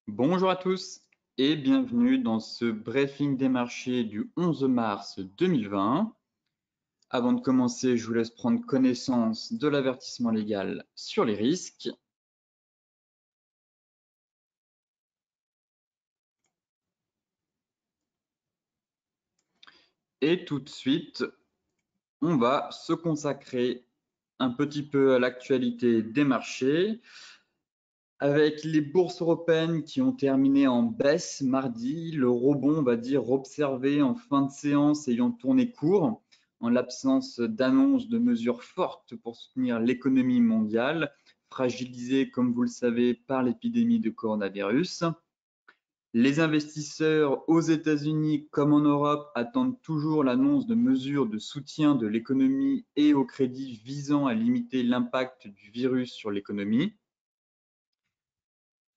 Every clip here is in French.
Bonjour à tous et bienvenue dans ce briefing des marchés du 11 mars 2020. Avant de commencer, je vous laisse prendre connaissance de l'avertissement légal sur les risques. Et tout de suite, on va se consacrer un petit peu à l'actualité des marchés. Avec les bourses européennes qui ont terminé en baisse mardi, le rebond, on va dire, observé en fin de séance ayant tourné court, en l'absence d'annonces de mesures fortes pour soutenir l'économie mondiale, fragilisée, comme vous le savez, par l'épidémie de coronavirus. Les investisseurs aux États-Unis comme en Europe attendent toujours l'annonce de mesures de soutien de l'économie et au crédit visant à limiter l'impact du virus sur l'économie.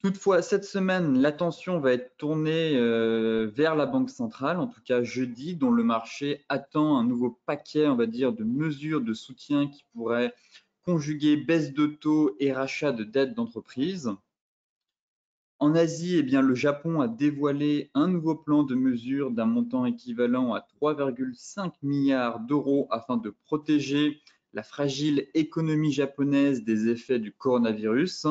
Toutefois, cette semaine, l'attention va être tournée vers la Banque centrale, en tout cas jeudi, dont le marché attend un nouveau paquet, on va dire, de mesures de soutien qui pourraient conjuguer baisse de taux et rachat de dettes d'entreprises. En Asie, eh bien, le Japon a dévoilé un nouveau plan de mesures d'un montant équivalent à 3,5 milliards d'euros afin de protéger la fragile économie japonaise des effets du coronavirus.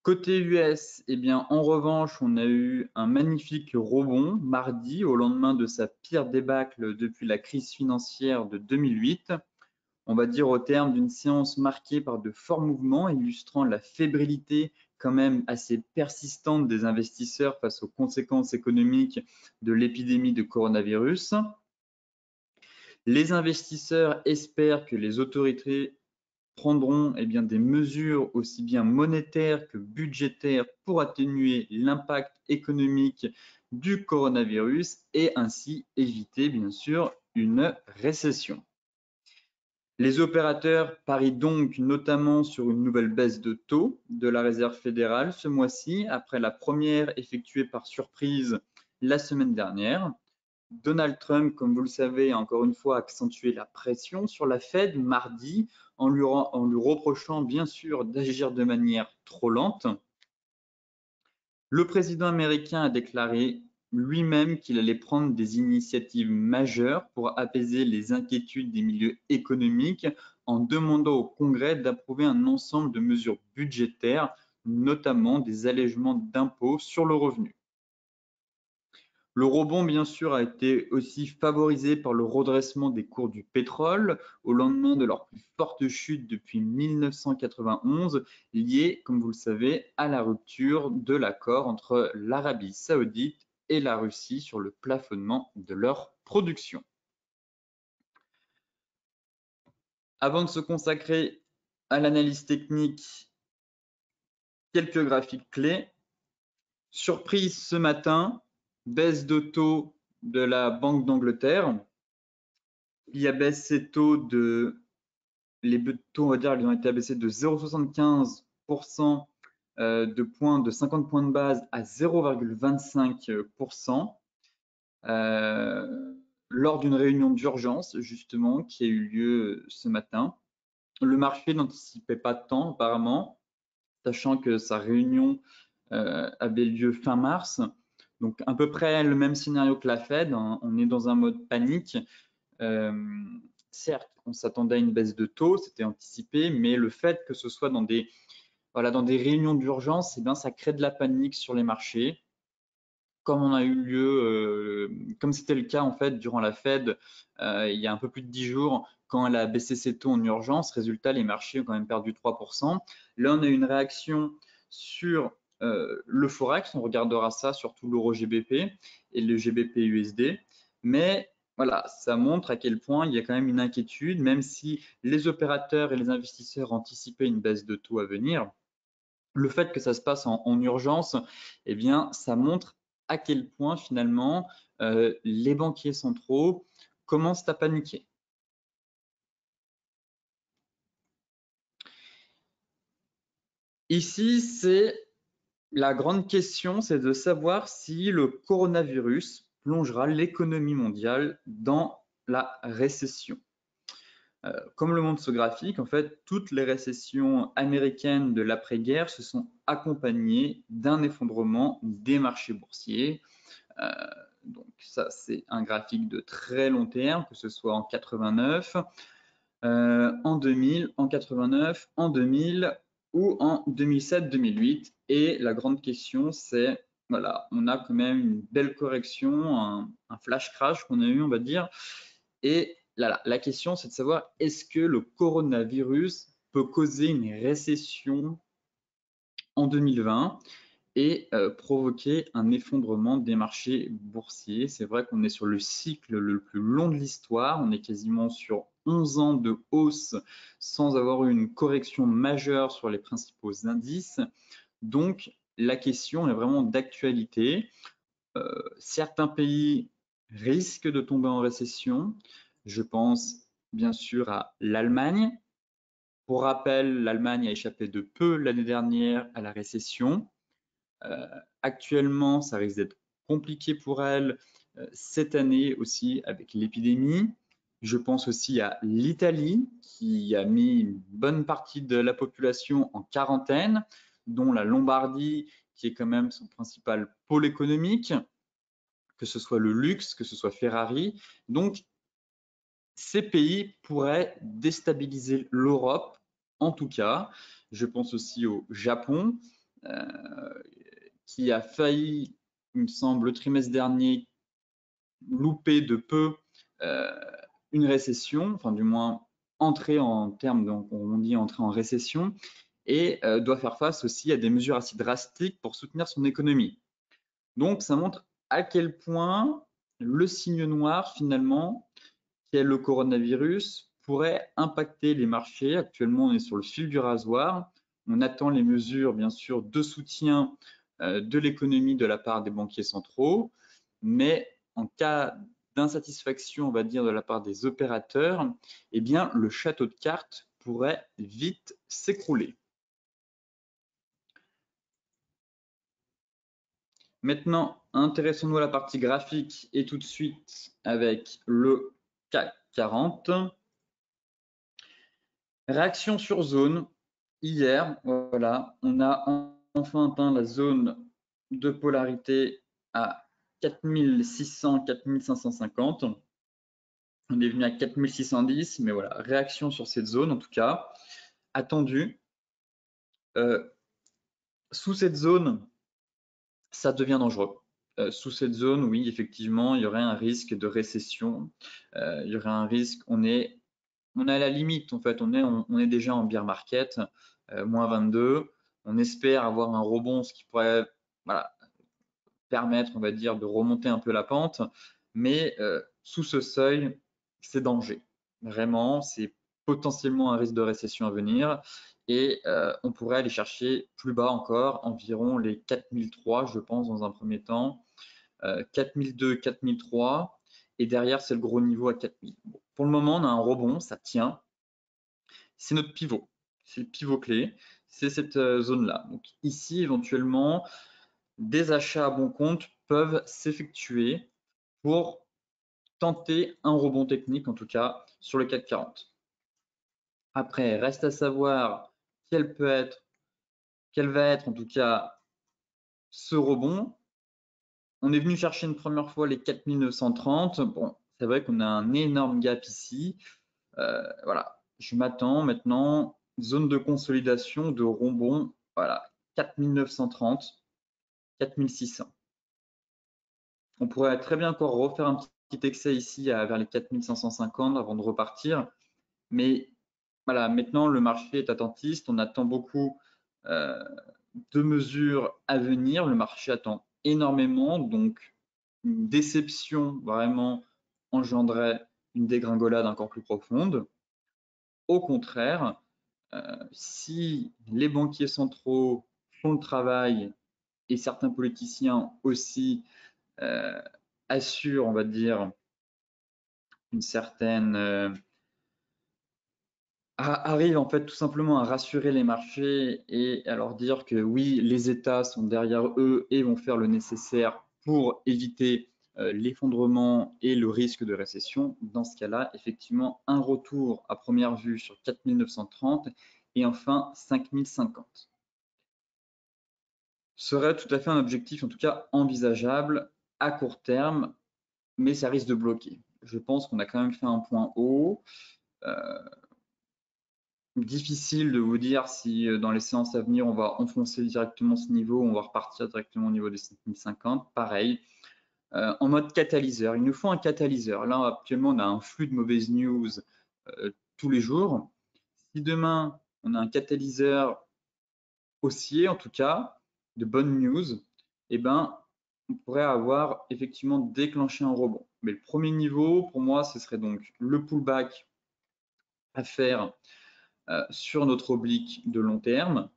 Côté US, eh bien, en revanche, on a eu un magnifique rebond mardi au lendemain de sa pire débâcle depuis la crise financière de 2008. On va dire au terme d'une séance marquée par de forts mouvements illustrant la fébrilité quand même assez persistante des investisseurs face aux conséquences économiques de l'épidémie de coronavirus. Les investisseurs espèrent que les autorités prendront des mesures aussi bien monétaires que budgétaires pour atténuer l'impact économique du coronavirus et ainsi éviter bien sûr une récession. Les opérateurs parient donc notamment sur une nouvelle baisse de taux de la Réserve fédérale ce mois-ci, après la première effectuée par surprise la semaine dernière. Donald Trump, comme vous le savez, a encore une fois accentué la pression sur la Fed mardi en lui reprochant bien sûr d'agir de manière trop lente. Le président américain a déclaré lui-même qu'il allait prendre des initiatives majeures pour apaiser les inquiétudes des milieux économiques en demandant au Congrès d'approuver un ensemble de mesures budgétaires, notamment des allègements d'impôts sur le revenu. Le rebond, bien sûr, a été aussi favorisé par le redressement des cours du pétrole au lendemain de leur plus forte chute depuis 1991, liée, comme vous le savez, à la rupture de l'accord entre l'Arabie saoudite et la Russie sur le plafonnement de leur production. Avant de se consacrer à l'analyse technique, quelques graphiques clés. Surprise ce matin, baisse de taux de la Banque d'Angleterre. Il abaisse ses taux les taux, on va dire, ils ont été abaissés de 0,75% de points de 50 points de base à 0,25% lors d'une réunion d'urgence, justement, qui a eu lieu ce matin. Le marché n'anticipait pas tant, apparemment, sachant que sa réunion avait lieu fin mars. Donc, à peu près le même scénario que la Fed. Hein. On est dans un mode panique. Certes, on s'attendait à une baisse de taux, c'était anticipé, mais le fait que ce soit dans des réunions d'urgence, eh bien, ça crée de la panique sur les marchés. Comme on a eu lieu, comme c'était le cas en fait durant la Fed il y a un peu plus de 10 jours, quand elle a baissé ses taux en urgence, résultat, les marchés ont quand même perdu 3%. Là, on a eu une réaction sur le Forex, on regardera ça, surtout l'euro GBP et le GBP USD. Mais voilà, ça montre à quel point il y a quand même une inquiétude, même si les opérateurs et les investisseurs anticipaient une baisse de taux à venir. Le fait que ça se passe en urgence, eh bien, ça montre à quel point finalement les banquiers centraux commencent à paniquer. Ici, c'est la grande question, c'est de savoir si le coronavirus plongera l'économie mondiale dans la récession. Comme le montre ce graphique, en fait, toutes les récessions américaines de l'après-guerre se sont accompagnées d'un effondrement des marchés boursiers. Donc ça, c'est un graphique de très long terme, que ce soit en 89, en 2000, en 89, en 2000 ou en 2007-2008. Et la grande question, c'est, voilà, on a quand même une belle correction, un flash crash qu'on a eu, on va dire. Et la question, c'est de savoir, est-ce que le coronavirus peut causer une récession en 2020 et provoquer un effondrement des marchés boursiers? C'est vrai qu'on est sur le cycle le plus long de l'histoire, on est quasiment sur 11 ans de hausse sans avoir eu une correction majeure sur les principaux indices. Donc, la question est vraiment d'actualité. Certains pays risquent de tomber en récession. Je pense bien sûr à l'Allemagne. Pour rappel, l'Allemagne a échappé de peu l'année dernière à la récession. Actuellement, ça risque d'être compliqué pour elle cette année aussi avec l'épidémie. Je pense aussi à l'Italie qui a mis une bonne partie de la population en quarantaine, dont la Lombardie qui est quand même son principal pôle économique, que ce soit le luxe, que ce soit Ferrari. Donc, ces pays pourraient déstabiliser l'Europe, en tout cas. Je pense aussi au Japon, qui a failli, il me semble, le trimestre dernier, louper de peu une récession, enfin du moins entrer en termes, donc on dit entrer en récession, et doit faire face aussi à des mesures assez drastiques pour soutenir son économie. Donc ça montre à quel point le signe noir finalement, qui est le coronavirus, pourrait impacter les marchés. Actuellement, on est sur le fil du rasoir. On attend les mesures, bien sûr, de soutien de l'économie de la part des banquiers centraux, mais en cas d'insatisfaction, on va dire, de la part des opérateurs, eh bien, le château de cartes pourrait vite s'écrouler. Maintenant, intéressons-nous à la partie graphique et tout de suite avec le CAC 40. Réaction sur zone. Hier, voilà, on a enfin atteint la zone de polarité à 4600, 4550. On est venu à 4610, mais voilà, réaction sur cette zone en tout cas, attendue. Sous cette zone, ça devient dangereux. Sous cette zone, oui, effectivement, il y aurait un risque de récession. Il y aurait un risque, on est à la limite, en fait, on est déjà en bear market, moins 22. On espère avoir un rebond, ce qui pourrait voilà, permettre, on va dire, de remonter un peu la pente. Mais sous ce seuil, c'est danger. Vraiment, c'est potentiellement un risque de récession à venir. Et on pourrait aller chercher plus bas encore, environ les 4003, je pense, dans un premier temps. 4002, 4003. Et derrière, c'est le gros niveau à 4000. Bon, pour le moment, on a un rebond, ça tient. C'est notre pivot. C'est le pivot clé. C'est cette zone-là. Donc ici, éventuellement, des achats à bon compte peuvent s'effectuer pour tenter un rebond technique, en tout cas sur le CAC 40. Après, reste à savoir quel va être en tout cas ce rebond. On est venu chercher une première fois les 4930. Bon, c'est vrai qu'on a un énorme gap ici. Voilà, je m'attends maintenant, zone de consolidation, de rebond, voilà, 4930, 4600. On pourrait très bien encore refaire un petit excès ici vers les 4550 avant de repartir. Mais voilà, maintenant le marché est attentiste, on attend beaucoup de mesures à venir, le marché attend énormément, donc une déception vraiment engendrerait une dégringolade encore plus profonde. Au contraire, si les banquiers centraux font le travail et certains politiciens aussi assurent, on va dire, une certaine arrive en fait tout simplement à rassurer les marchés et à leur dire que oui, les États sont derrière eux et vont faire le nécessaire pour éviter l'effondrement et le risque de récession. Dans ce cas-là, effectivement, un retour à première vue sur 4930 et enfin 5050 serait tout à fait un objectif, en tout cas envisageable à court terme, mais ça risque de bloquer. Je pense qu'on a quand même fait un point haut. Difficile de vous dire si dans les séances à venir, on va enfoncer directement ce niveau, on va repartir directement au niveau des 5050. Pareil, en mode catalyseur. Il nous faut un catalyseur. Là, actuellement, on a un flux de mauvaises news tous les jours. Si demain, on a un catalyseur haussier, en tout cas, de bonnes news, eh ben, on pourrait avoir effectivement déclenché un rebond. Mais le premier niveau, pour moi, ce serait donc le pullback à faire sur notre oblique de long terme,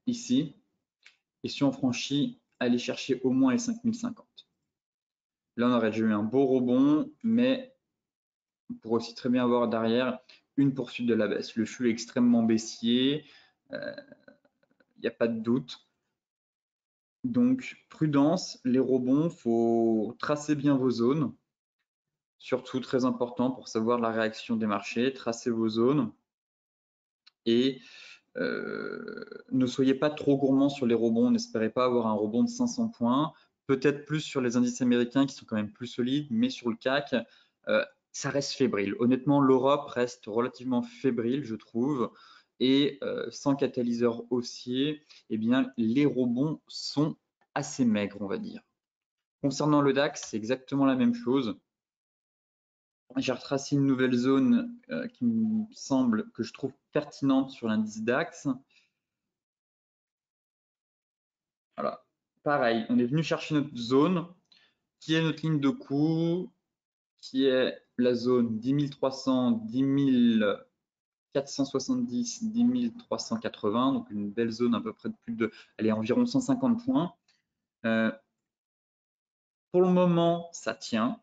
ici. Et si on franchit, aller chercher au moins les 5050. Là, on aurait déjà eu un beau rebond, mais on pourrait aussi très bien avoir derrière une poursuite de la baisse. Le flux est extrêmement baissier, il n'y a pas de doute. Donc, prudence, les rebonds, il faut tracer bien vos zones. Surtout, très important pour savoir la réaction des marchés, tracez vos zones et ne soyez pas trop gourmand sur les rebonds, n'espérez pas avoir un rebond de 500 points, peut-être plus sur les indices américains qui sont quand même plus solides, mais sur le CAC, ça reste fébrile. Honnêtement, l'Europe reste relativement fébrile, je trouve, et sans catalyseur haussier, eh bien, les rebonds sont assez maigres, on va dire. Concernant le DAX, c'est exactement la même chose. J'ai retracé une nouvelle zone qui me semble, que je trouve pertinente sur l'indice DAX. Voilà. Pareil, on est venu chercher notre zone, qui est notre ligne de coup, qui est la zone 10 300, 10 470, 10 380, donc une belle zone à peu près de plus de, elle est environ 150 points. Pour le moment, ça tient.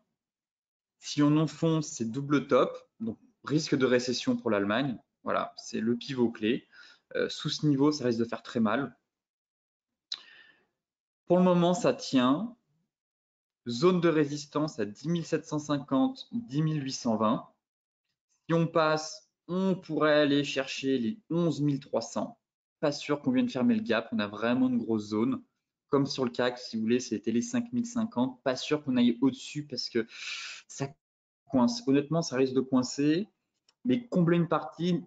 Si on enfonce, c'est double top, donc risque de récession pour l'Allemagne. Voilà, c'est le pivot clé. Sous ce niveau, ça risque de faire très mal. Pour le moment, ça tient. Zone de résistance à 10 750, 10 820. Si on passe, on pourrait aller chercher les 11 300. Pas sûr qu'on vienne fermer le gap. On a vraiment une grosse zone. Comme sur le CAC, si vous voulez, c'était les 5050. Pas sûr qu'on aille au-dessus parce que ça coince. Honnêtement, ça risque de coincer. Mais combler une partie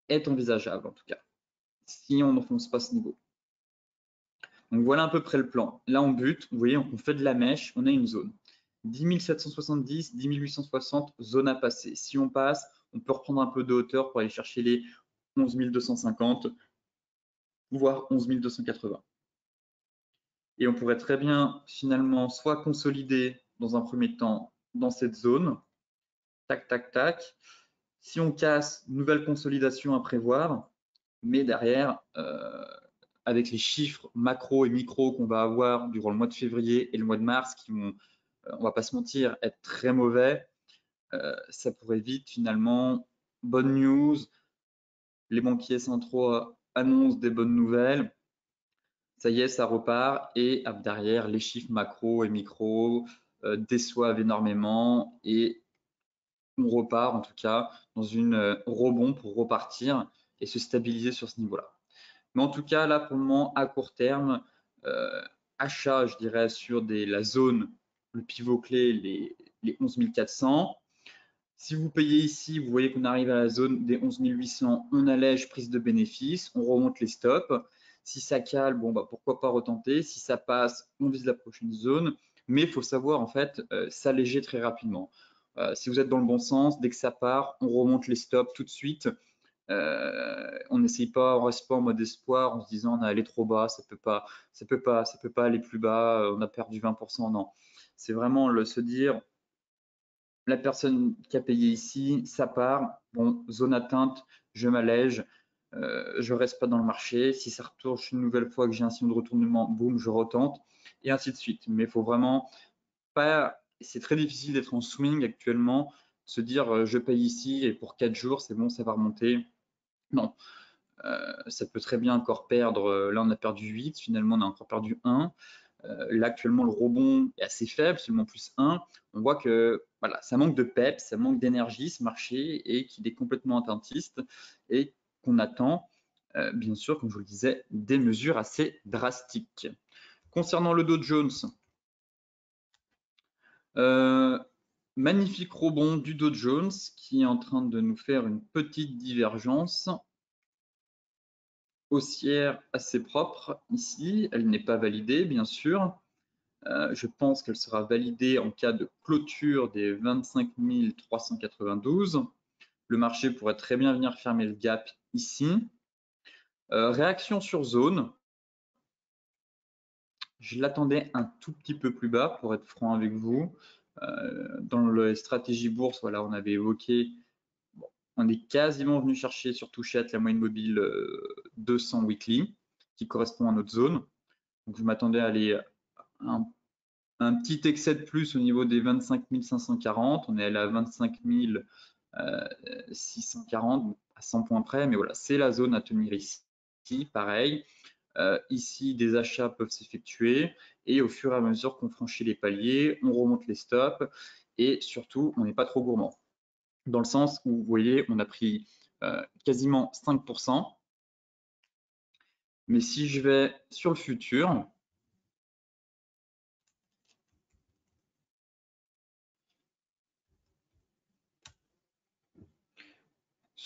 est envisageable en tout cas, si on n'enfonce pas ce niveau. Donc voilà à peu près le plan. Là, on bute, vous voyez, on fait de la mèche, on a une zone. 10 770, 10 860, zone à passer. Si on passe, on peut reprendre un peu de hauteur pour aller chercher les 11 250, voire 11 280. Et on pourrait très bien finalement soit consolider dans un premier temps dans cette zone, tac, tac, tac. Si on casse, nouvelle consolidation à prévoir, mais derrière, avec les chiffres macro et micro qu'on va avoir durant le mois de février et le mois de mars, qui vont, on va pas se mentir, être très mauvais, ça pourrait vite finalement, bonne news, les banquiers centraux annoncent des bonnes nouvelles, ça y est, ça repart, et derrière, les chiffres macro et micro déçoivent énormément, et on repart en tout cas dans une rebond pour repartir et se stabiliser sur ce niveau-là. Mais en tout cas, là, pour le moment, à court terme, achat, je dirais, sur la zone, le pivot clé, les 11 400. Si vous payez ici, vous voyez qu'on arrive à la zone des 11 800, on allège prise de bénéfice, on remonte les stops. Si ça cale, bon, bah, pourquoi pas retenter. Si ça passe, on vise la prochaine zone. Mais il faut savoir, en fait, s'alléger très rapidement. Si vous êtes dans le bon sens, dès que ça part, on remonte les stops tout de suite. On n'essaye pas, on reste pas en mode espoir en se disant on a allé trop bas, ça peut pas aller plus bas, on a perdu 20%. Non, c'est vraiment se dire la personne qui a payé ici, ça part, bon, zone atteinte, je m'allège, je reste pas dans le marché. Si ça retourne une nouvelle fois que j'ai un signe de retournement, boum, je retente et ainsi de suite. Mais il faut vraiment pas, c'est très difficile d'être en swing actuellement, se dire je paye ici et pour 4 jours, c'est bon, ça va remonter. Non, ça peut très bien encore perdre. Là, on a perdu 8, finalement, on a encore perdu 1. Là, actuellement, le rebond est assez faible, seulement +1. On voit que voilà, ça manque de peps, ça manque d'énergie, ce marché, et qu'il est complètement attentiste et qu'on attend, bien sûr, comme je vous le disais, des mesures assez drastiques. Concernant le Dow Jones, magnifique rebond du Dow Jones qui est en train de nous faire une petite divergence haussière assez propre ici. Elle n'est pas validée, bien sûr. Je pense qu'elle sera validée en cas de clôture des 25 392. Le marché pourrait très bien venir fermer le gap ici. Réaction sur zone. Je l'attendais un tout petit peu plus bas, pour être franc avec vous. Dans les stratégies bourse, voilà, on avait évoqué, bon, on est quasiment venu chercher sur Touchette la moyenne mobile 200 weekly, qui correspond à notre zone. Donc je m'attendais à aller un petit excès de plus au niveau des 25 540. On est allé à 25 640 à 100 points près, mais voilà, c'est la zone à tenir ici. Pareil, ici, des achats peuvent s'effectuer et au fur et à mesure qu'on franchit les paliers, on remonte les stops et surtout, on n'est pas trop gourmand. Dans le sens où, vous voyez, on a pris quasiment 5%. Mais si je vais sur le futur,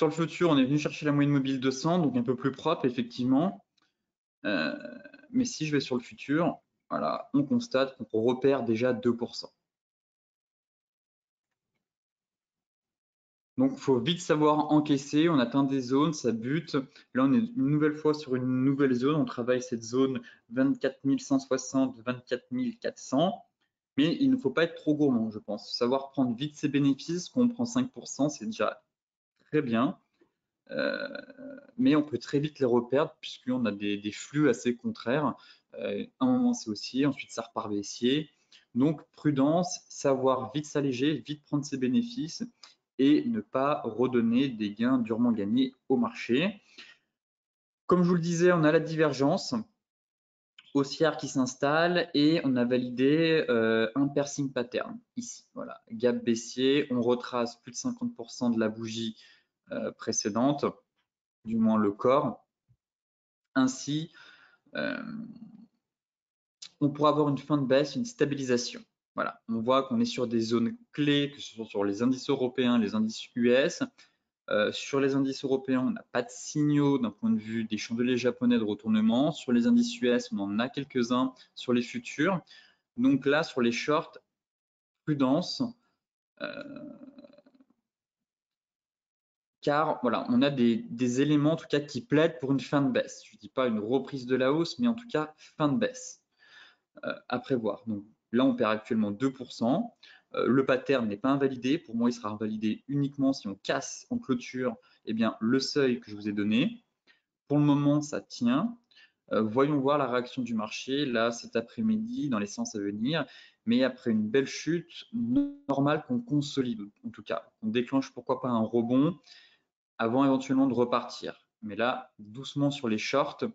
on est venu chercher la moyenne mobile 200, donc un peu plus propre, effectivement. Mais si je vais sur le futur, voilà, on constate qu'on repère déjà 2%. Donc, il faut vite savoir encaisser. On atteint des zones, ça bute. Là, on est une nouvelle fois sur une nouvelle zone. On travaille cette zone 24 160, 24 400. Mais il ne faut pas être trop gourmand, je pense. Savoir prendre vite ses bénéfices. Quand on prend 5%, c'est déjà très bien. Mais on peut très vite les reperdre puisqu'on a des flux assez contraires. Un moment, c'est haussier, ensuite, ça repart baissier. Donc, prudence, savoir vite s'alléger, vite prendre ses bénéfices et ne pas redonner des gains durement gagnés au marché. Comme je vous le disais, on a la divergence haussière qui s'installe et on a validé un piercing pattern ici. Voilà, gap baissier, on retrace plus de 50% de la bougie précédente, du moins le corps. Ainsi, on pourra avoir une fin de baisse, une stabilisation. Voilà, on voit qu'on est sur des zones clés, que ce soit sur les indices européens, les indices US. Sur les indices européens, on n'a pas de signaux d'un point de vue des chandeliers japonais de retournement. Sur les indices US, on en a quelques-uns sur les futurs. Donc là, sur les shorts, prudence. Car voilà, on a des éléments en tout cas qui plaident pour une fin de baisse. Je ne dis pas une reprise de la hausse, mais en tout cas fin de baisse à prévoir. Donc là, on perd actuellement 2%. Le pattern n'est pas invalidé. Pour moi, il sera invalidé uniquement si on casse en clôture le seuil que je vous ai donné. Pour le moment, ça tient. Voyons voir la réaction du marché là cet après-midi dans les séances à venir. Mais après une belle chute, normal qu'on consolide en tout cas. On déclenche pourquoi pas un rebond avant éventuellement de repartir. Mais là, doucement sur les shorts,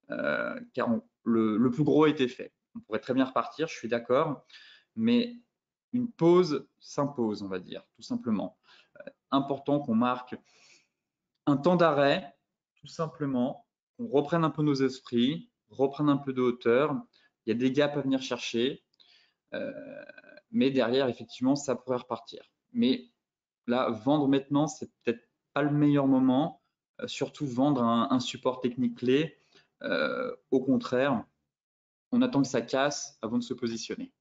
car le plus gros a été fait. On pourrait très bien repartir, je suis d'accord, mais une pause s'impose, on va dire, tout simplement. Important qu'on marque un temps d'arrêt, tout simplement, qu'on reprenne un peu nos esprits, reprenne un peu de hauteur. Il y a des gaps à venir chercher, mais derrière, effectivement, ça pourrait repartir. Mais là, vendre maintenant, c'est peut-être pas le meilleur moment, surtout vendre un support technique clé. Au contraire, on attend que ça casse avant de se positionner.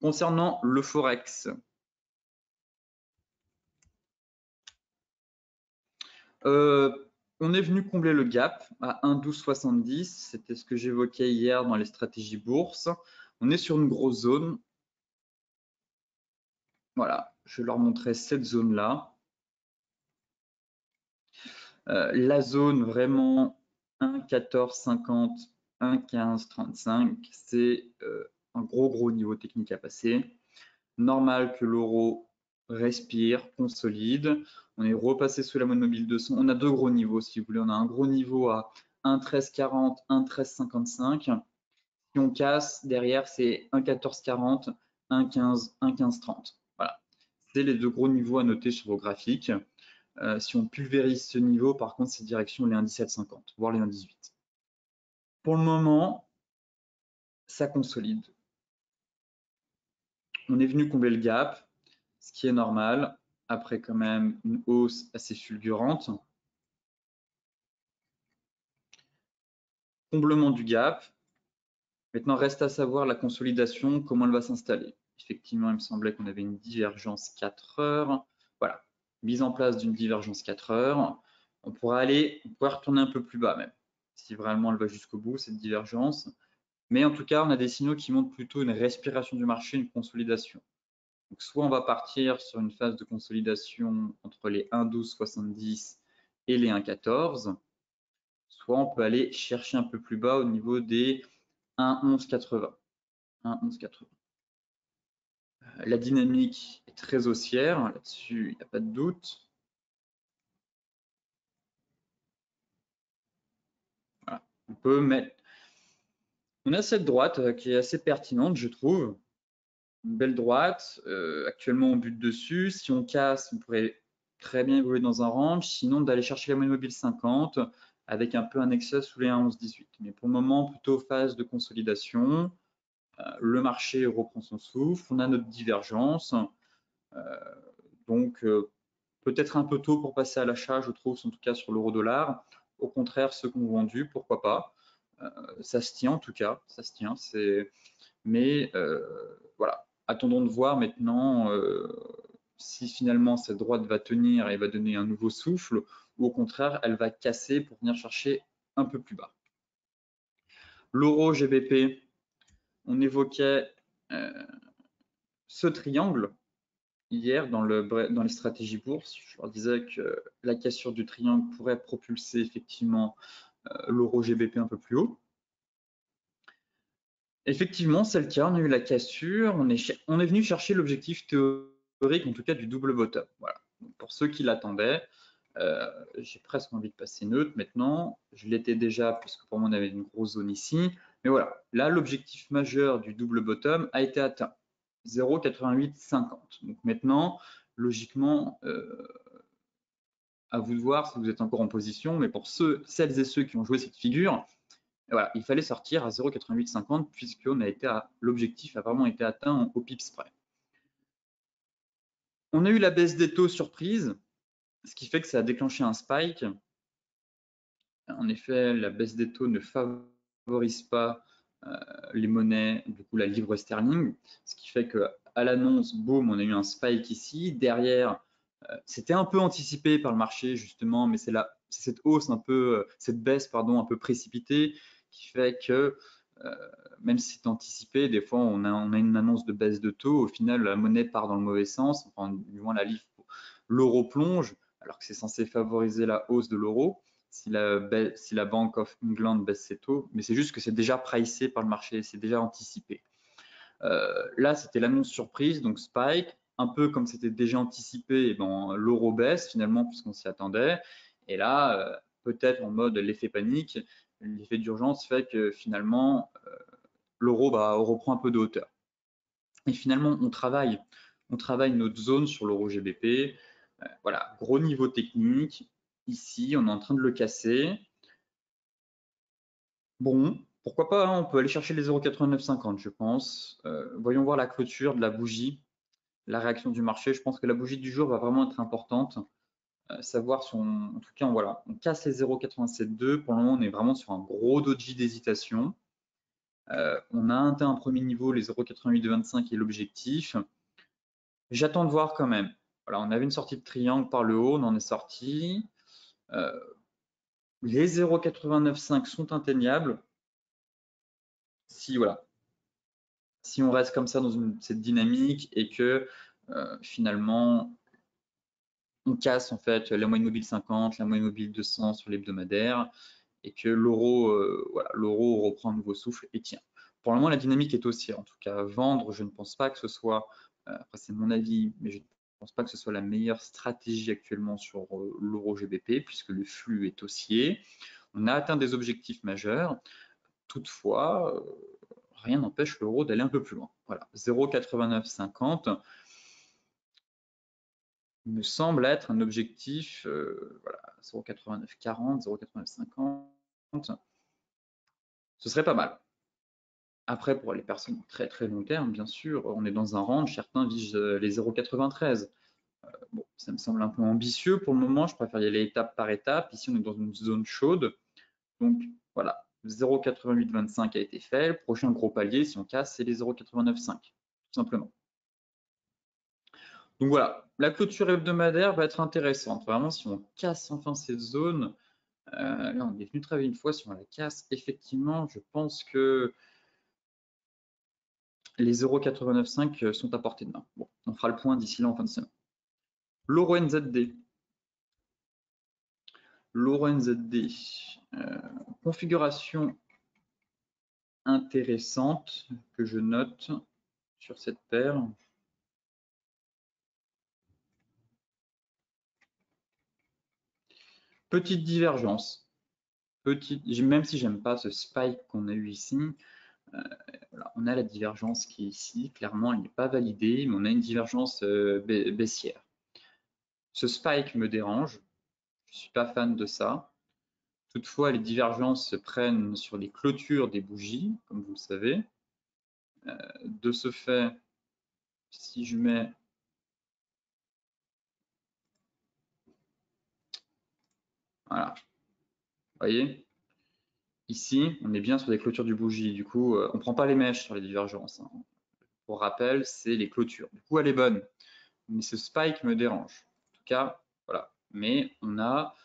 Concernant le Forex, on est venu combler le gap à 1,1270. C'était ce que j'évoquais hier dans les stratégies bourse. On est sur une grosse zone. Voilà, je leur montrais cette zone-là. La zone vraiment 1,1450, 1,1535, c'est un gros niveau technique à passer. Normal que l'euro respire, consolide. On est repassé sous la moyenne mobile 200. On a deux gros niveaux, si vous voulez. On a un gros niveau à 1,1340, 1,1355. Si on casse, derrière, c'est 1,1440, 1,15, 1,1530. Voilà. C'est les deux gros niveaux à noter sur vos graphiques. Si on pulvérise ce niveau, par contre, c'est direction les 1,1750, voire les 1,18. Pour le moment, ça consolide. On est venu combler le gap, ce qui est normal, après quand même une hausse assez fulgurante. Comblement du gap. Maintenant, reste à savoir la consolidation, comment elle va s'installer. Effectivement, il me semblait qu'on avait une divergence 4 heures. Voilà, mise en place d'une divergence 4 heures. On pourrait retourner un peu plus bas même, si vraiment elle va jusqu'au bout, cette divergence. Mais en tout cas, on a des signaux qui montrent plutôt une respiration du marché, une consolidation. Donc, soit on va partir sur une phase de consolidation entre les 1,1270 et les 1,14, soit on peut aller chercher un peu plus bas au niveau des 1,1180. 1,1180. La dynamique est très haussière, là-dessus, il n'y a pas de doute. Voilà. On peut mettre. On a cette droite qui est assez pertinente, je trouve. Une belle droite. Actuellement, on bute dessus. Si on casse, on pourrait très bien évoluer dans un range. Sinon, d'aller chercher la moyenne mobile 50 avec un peu un excès sous les 1,1118. Mais pour le moment, plutôt phase de consolidation. Le marché reprend son souffle. On a notre divergence. Donc, peut-être un peu tôt pour passer à l'achat, je trouve, en tout cas sur l'euro-dollar. Au contraire, ceux qui ont vendu, pourquoi pas. Ça se tient en tout cas, ça se tient. Mais voilà, attendons de voir maintenant si finalement cette droite va tenir et va donner un nouveau souffle, ou au contraire, elle va casser pour venir chercher un peu plus bas. L'euro GBP, on évoquait ce triangle hier dans les stratégies bourse. Je leur disais que la cassure du triangle pourrait propulser effectivement l'euro GBP un peu plus haut. Effectivement, c'est le cas. On a eu la cassure. On est venu chercher l'objectif théorique, en tout cas du double bottom. Voilà. Donc, pour ceux qui l'attendaient, j'ai presque envie de passer neutre maintenant. Je l'étais déjà, puisque pour moi, on avait une grosse zone ici. Mais voilà, là, l'objectif majeur du double bottom a été atteint. 0,8850. Donc maintenant, logiquement, à vous de voir si vous êtes encore en position, mais pour celles et ceux qui ont joué cette figure, voilà, il fallait sortir à 0,8850 puisqu'on a été l'objectif a vraiment été atteint au pips près. On a eu la baisse des taux surprise, ce qui fait que ça a déclenché un spike. En effet, la baisse des taux ne favorise pas les monnaies, du coup la livre sterling, ce qui fait que à l'annonce, boum, on a eu un spike ici. Derrière, c'était un peu anticipé par le marché justement, mais c'est cette hausse un peu, cette baisse pardon, un peu précipitée qui fait que même si c'est anticipé, des fois on a une annonce de baisse de taux, au final la monnaie part dans le mauvais sens, enfin du moins l'euro plonge, alors que c'est censé favoriser la hausse de l'euro si la Bank of England baisse ses taux, mais c'est juste que c'est déjà pricé par le marché, c'est déjà anticipé. Là, c'était l'annonce surprise, donc spike, un peu comme c'était déjà anticipé, et ben, l'euro baisse finalement puisqu'on s'y attendait. Et là, peut-être en mode l'effet panique, l'effet d'urgence fait que finalement, l'euro reprend un peu de hauteur. Et finalement, on travaille notre zone sur l'euro GBP. Voilà, gros niveau technique. Ici, on est en train de le casser. Bon, pourquoi pas, hein, on peut aller chercher les 0,8950, je pense. Voyons voir la clôture de la bougie, la réaction du marché. Je pense que la bougie du jour va vraiment être importante. Savoir si en tout cas, on casse les 0,872. Pour le moment, on est vraiment sur un gros doji d'hésitation. On a atteint un premier niveau, les 0,8825 est l'objectif. J'attends de voir quand même. Voilà, on avait une sortie de triangle par le haut, on en est sorti. Les 0,895 sont atteignables. Si on reste comme ça dans cette dynamique et que finalement on casse en fait la moyenne mobile 50, la moyenne mobile 200 sur l'hebdomadaire et que l'euro reprend un nouveau souffle et tient. Pour le moment, la dynamique est haussière. En tout cas, vendre, je ne pense pas que ce soit, après c'est mon avis, mais je ne pense pas que ce soit la meilleure stratégie actuellement sur l'euro GBP puisque le flux est haussier. On a atteint des objectifs majeurs. Toutefois, rien n'empêche l'euro d'aller un peu plus loin. Voilà, 0,8950 me semble être un objectif, voilà, 0,8940, 0,8950, ce serait pas mal. Après, pour les personnes très très long terme, bien sûr, on est dans un range, certains visent les 0,93. Bon, ça me semble un peu ambitieux pour le moment, je préfère y aller étape par étape. Ici, on est dans une zone chaude, donc voilà, 0,8825 a été fait. Le prochain gros palier, si on casse, c'est les 0,895, tout simplement. Donc voilà, la clôture hebdomadaire va être intéressante. Vraiment, si on casse enfin cette zone, là on est venu travailler une fois, si on la casse, effectivement, je pense que les 0,895 sont à portée de main. Bon, on fera le point d'ici là en fin de semaine. L'euro NZD. L'euro NZD, configuration intéressante que je note sur cette paire. Petite divergence. Même si j'aime pas ce spike qu'on a eu ici, voilà, on a la divergence qui est ici. Clairement, elle n'est pas validée, mais on a une divergence baissière. Ce spike me dérange. Je ne suis pas fan de ça. Toutefois, les divergences se prennent sur les clôtures des bougies, comme vous le savez. De ce fait, si je mets voilà, vous voyez, ici, on est bien sur des clôtures du bougie. Du coup, on ne prend pas les mèches sur les divergences, hein. Pour rappel, c'est les clôtures. Du coup, elle est bonne, mais ce spike me dérange. En tout cas, voilà. Mais on a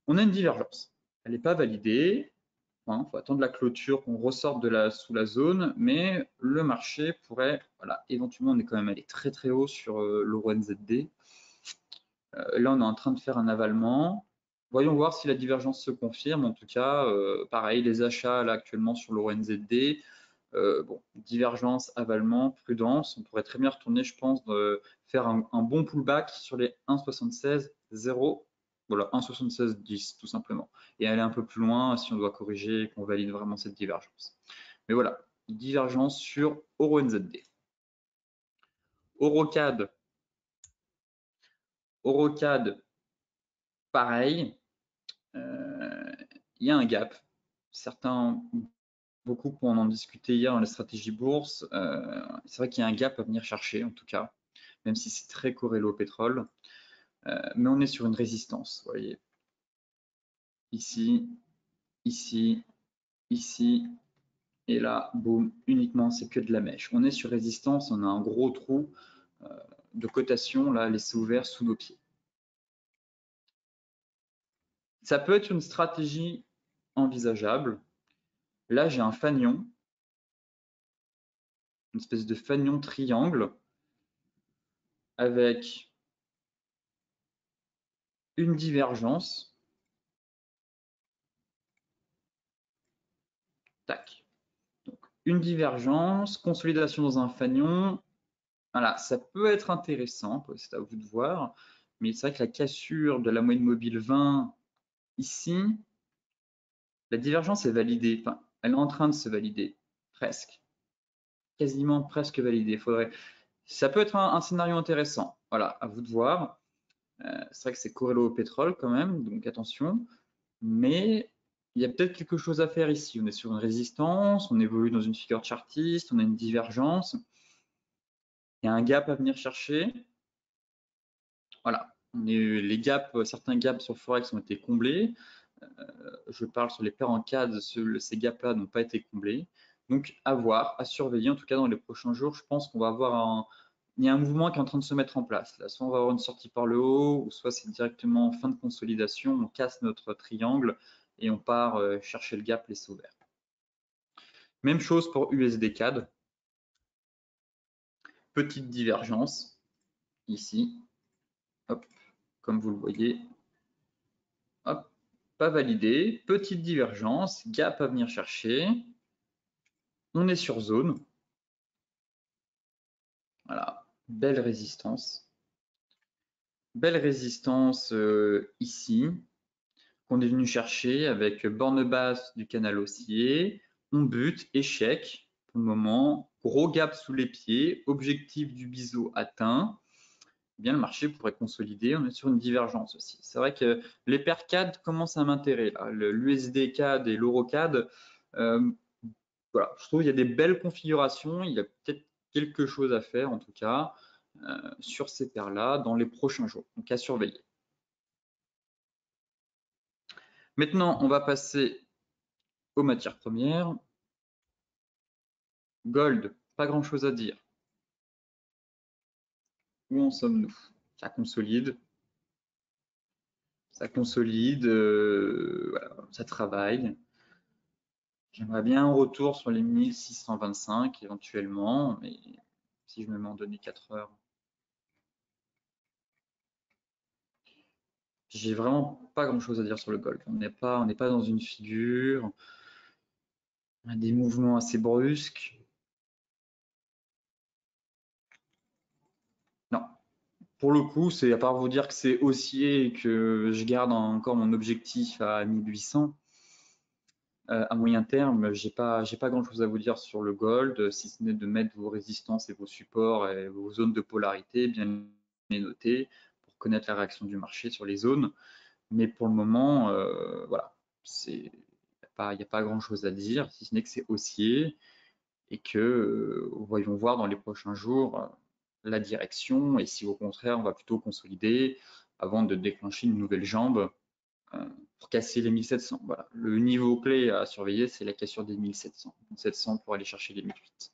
une divergence. Elle n'est pas validée. Il faut attendre la clôture, qu'on ressorte sous la zone, mais le marché pourrait, voilà, éventuellement, on est quand même allé très très haut sur l'euro NZD. Là, on est en train de faire un avalement. Voyons voir si la divergence se confirme. En tout cas, pareil, les achats là actuellement sur l'euro NZD. Bon, divergence, avalement, prudence. On pourrait très bien retourner, je pense, faire un bon pullback sur les 1,76,0. Voilà, 1,76,10 tout simplement. Et aller un peu plus loin si on doit corriger et qu'on valide vraiment cette divergence. Mais voilà, divergence sur euro NZD. Eurocad. Eurocad, pareil. Il y a un gap. Certains, beaucoup pour en discuter hier dans la stratégie bourse. C'est vrai qu'il y a un gap à venir chercher, en tout cas, même si c'est très corrélé au pétrole. Mais on est sur une résistance, vous voyez. Ici, ici, ici, et là, boum, uniquement, c'est que de la mèche. On est sur résistance, on a un gros trou de cotation, là, laissé ouvert sous nos pieds. Ça peut être une stratégie envisageable. Là, j'ai un fanion, une espèce de fanion triangle avec une divergence. Tac. Donc, une divergence, consolidation dans un fanion. Voilà, ça peut être intéressant, c'est à vous de voir. Mais c'est vrai que la cassure de la moyenne mobile 20 ici, la divergence est validée. Enfin, elle est en train de se valider, presque. Quasiment presque validée. Ça peut être un scénario intéressant. Voilà, à vous de voir. C'est vrai que c'est corrélé au pétrole quand même, donc attention. Mais il y a peut-être quelque chose à faire ici. On est sur une résistance, on évolue dans une figure chartiste, on a une divergence. Il y a un gap à venir chercher. Voilà, les gaps, certains gaps sur Forex ont été comblés. Je parle sur les paires en CAD, ces gaps-là n'ont pas été comblés. Donc à voir, à surveiller en tout cas dans les prochains jours. Je pense qu'on va avoir il y a un mouvement qui est en train de se mettre en place. Là, soit on va avoir une sortie par le haut, ou soit c'est directement en fin de consolidation, on casse notre triangle et on part chercher le gap laissé ouvert. Même chose pour USD CAD. Petite divergence ici. Hop, comme vous le voyez. Hop, pas validé. Petite divergence, gap à venir chercher. On est sur zone. Voilà, belle résistance. Belle résistance ici, qu'on est venu chercher avec borne basse du canal haussier. on bute, échec pour le moment, gros gap sous les pieds, objectif du biseau atteint. Eh bien, le marché pourrait consolider, on est sur une divergence aussi. C'est vrai que les paires CAD commencent à m'intéresser. L'USD CAD et l'Euro CAD, voilà, je trouve qu'il y a des belles configurations, il y a peut-être quelque chose à faire en tout cas sur ces paires-là dans les prochains jours, donc à surveiller. Maintenant, on va passer aux matières premières. Gold, pas grand-chose à dire. Où en sommes-nous? Ça consolide. Ça consolide, voilà, ça travaille. J'aimerais bien un retour sur les 1625 éventuellement, mais si je me mets en données 4 heures, j'ai vraiment pas grand-chose à dire sur le gold. On n'est pas dans une figure, on a des mouvements assez brusques. Non, pour le coup, c'est à part vous dire que c'est haussier et que je garde encore mon objectif à 1800. À moyen terme, j'ai pas grand-chose à vous dire sur le gold, si ce n'est de mettre vos résistances et vos supports et vos zones de polarité bien les noter pour connaître la réaction du marché sur les zones. Mais pour le moment, voilà, il n'y a pas grand-chose à dire, si ce n'est que c'est haussier et que voyons voir dans les prochains jours la direction et si au contraire on va plutôt consolider avant de déclencher une nouvelle jambe pour casser les 1700. Voilà. Le niveau clé à surveiller, c'est la cassure des 1700. 1700 pour aller chercher les 1008.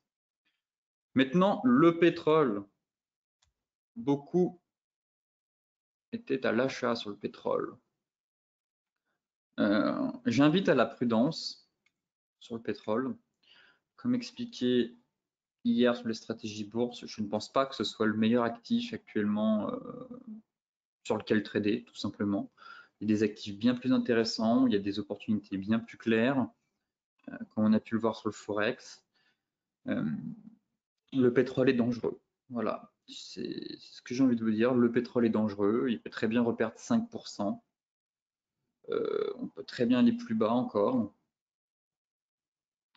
Maintenant, le pétrole. Beaucoup étaient à l'achat sur le pétrole. J'invite à la prudence sur le pétrole. Comme expliqué hier sur les stratégies bourse, je ne pense pas que ce soit le meilleur actif actuellement sur lequel trader, tout simplement. Il y a des actifs bien plus intéressants, il y a des opportunités bien plus claires, comme on a pu le voir sur le Forex. Le pétrole est dangereux. Voilà, c'est ce que j'ai envie de vous dire. Le pétrole est dangereux, il peut très bien reperdre 5%. On peut très bien aller plus bas encore.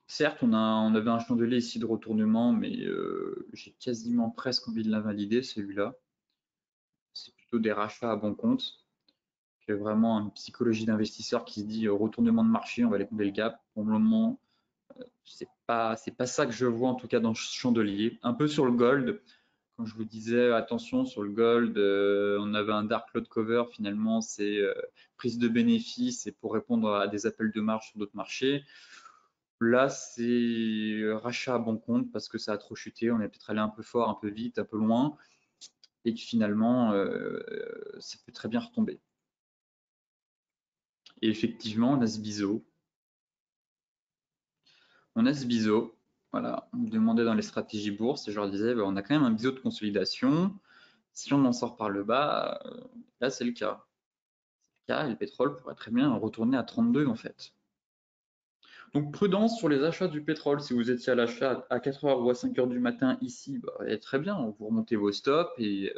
Certes, on avait un chandelier ici de retournement, mais j'ai quasiment presque envie de l'invalider, celui-là. C'est plutôt des rachats à bon compte que vraiment une psychologie d'investisseur qui se dit retournement de marché, on va aller combler le gap. Pour le moment, c'est pas ça que je vois en tout cas dans ce chandelier. Un peu sur le gold, quand je vous disais attention sur le gold, on avait un dark cloud cover, finalement c'est prise de bénéfices et pour répondre à des appels de marge sur d'autres marchés. Là, c'est rachat à bon compte parce que ça a trop chuté, on est peut-être allé un peu fort, un peu vite, un peu loin, et que finalement, ça peut très bien retomber. Et effectivement, on a ce biseau. On a ce biseau. Voilà, on me demandait dans les stratégies bourse et je leur disais, on a quand même un biseau de consolidation. Si on en sort par le bas, là c'est le cas. Et le pétrole pourrait très bien retourner à 32 en fait. Donc prudence sur les achats du pétrole. Si vous étiez à l'achat à 4 heures ou à 5 heures du matin ici, très bien, vous remontez vos stops et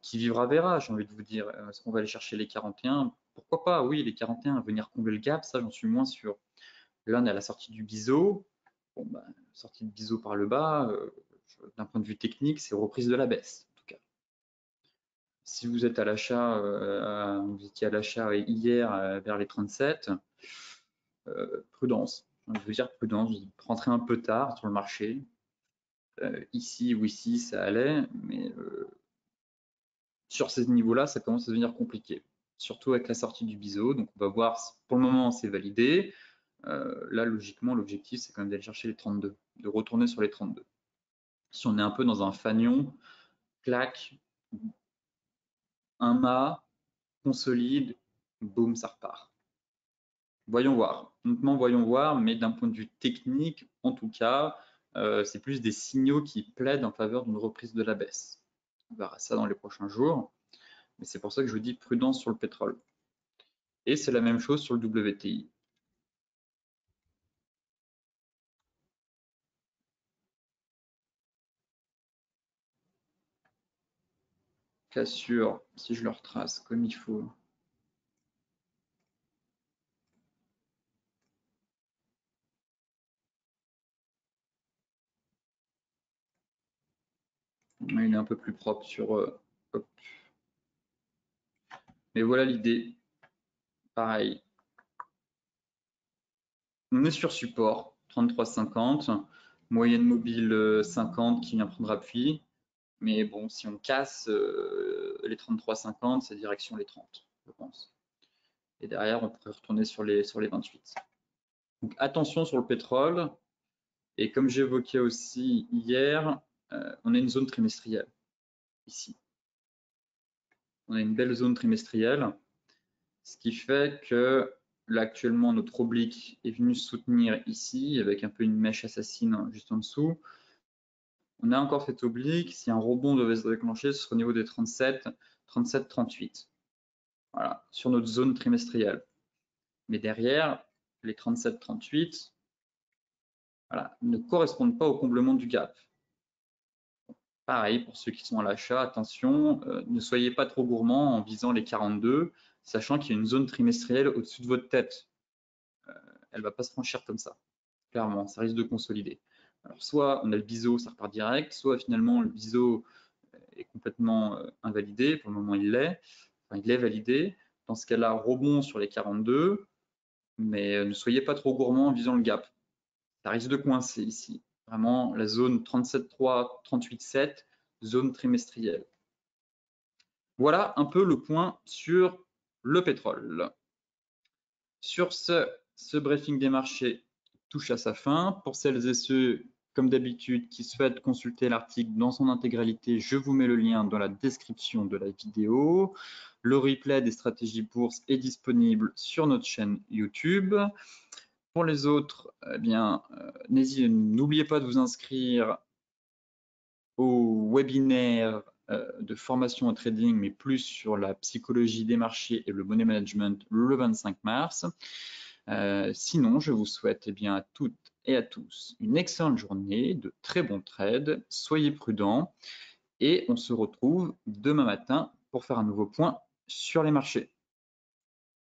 qui vivra verra, j'ai envie de vous dire. Est-ce qu'on va aller chercher les 41? Pourquoi pas? Oui, les 41, venir combler le gap, ça j'en suis moins sûr. Là, on est à la sortie du biseau. Bon, sortie de biseau par le bas, d'un point de vue technique, c'est reprise de la baisse, en tout cas. Si vous êtes à l'achat, vous étiez à l'achat hier vers les 37, prudence. Je veux dire prudence, vous rentrez un peu tard sur le marché. Ici ou ici, ça allait, mais sur ces niveaux-là, ça commence à devenir compliqué. Surtout avec la sortie du biseau. Donc on va voir, pour le moment, c'est validé. Là, logiquement, l'objectif, c'est quand même d'aller chercher les 32, de retourner sur les 32. Si on est un peu dans un fanion, clac, un mât, consolide, boum, ça repart. Voyons voir. Honnêtement, voyons voir, mais d'un point de vue technique, en tout cas, c'est plus des signaux qui plaident en faveur d'une reprise de la baisse. On verra ça dans les prochains jours, mais c'est pour ça que je vous dis prudence sur le pétrole. Et c'est la même chose sur le WTI. Cassure, si je le retrace comme il faut. Il est un peu plus propre sur... hop. Mais voilà l'idée. Pareil. On est sur support, 33,50. Moyenne mobile 50 qui vient prendre appui. Mais bon, si on casse les 33,50, c'est direction les 30, je pense. Et derrière, on pourrait retourner sur les 28. Donc attention sur le pétrole. Et comme j'évoquais aussi hier, on a une zone trimestrielle ici. On a une belle zone trimestrielle, ce qui fait que là actuellement notre oblique est venu soutenir ici avec un peu une mèche assassine juste en dessous. On a encore cette oblique, si un rebond devait se déclencher, ce serait au niveau des 37, 37, 38. Voilà, sur notre zone trimestrielle. Mais derrière, les 37, 38, voilà, ne correspondent pas au comblement du gap. Pareil, pour ceux qui sont à l'achat, attention, ne soyez pas trop gourmands en visant les 42, sachant qu'il y a une zone trimestrielle au-dessus de votre tête. Elle ne va pas se franchir comme ça, clairement, ça risque de consolider. Alors soit on a le biseau, ça repart direct, soit finalement le biseau est complètement invalidé, pour le moment il l'est, enfin il est validé. Dans ce cas-là, rebond sur les 42, mais ne soyez pas trop gourmands en visant le gap. Ça risque de coincer ici. Vraiment, la zone 37,3, 38,7, zone trimestrielle. Voilà un peu le point sur le pétrole. Sur ce briefing des marchés touche à sa fin. Pour celles et ceux, comme d'habitude, qui souhaitent consulter l'article dans son intégralité, je vous mets le lien dans la description de la vidéo. Le replay des stratégies bourse est disponible sur notre chaîne YouTube. Pour les autres, eh bien, n'oubliez pas de vous inscrire au webinaire de formation au trading, mais plus sur la psychologie des marchés et le money management le 25 mars. Sinon, je vous souhaite à toutes et à tous une excellente journée, de très bons trades, soyez prudents et on se retrouve demain matin pour faire un nouveau point sur les marchés.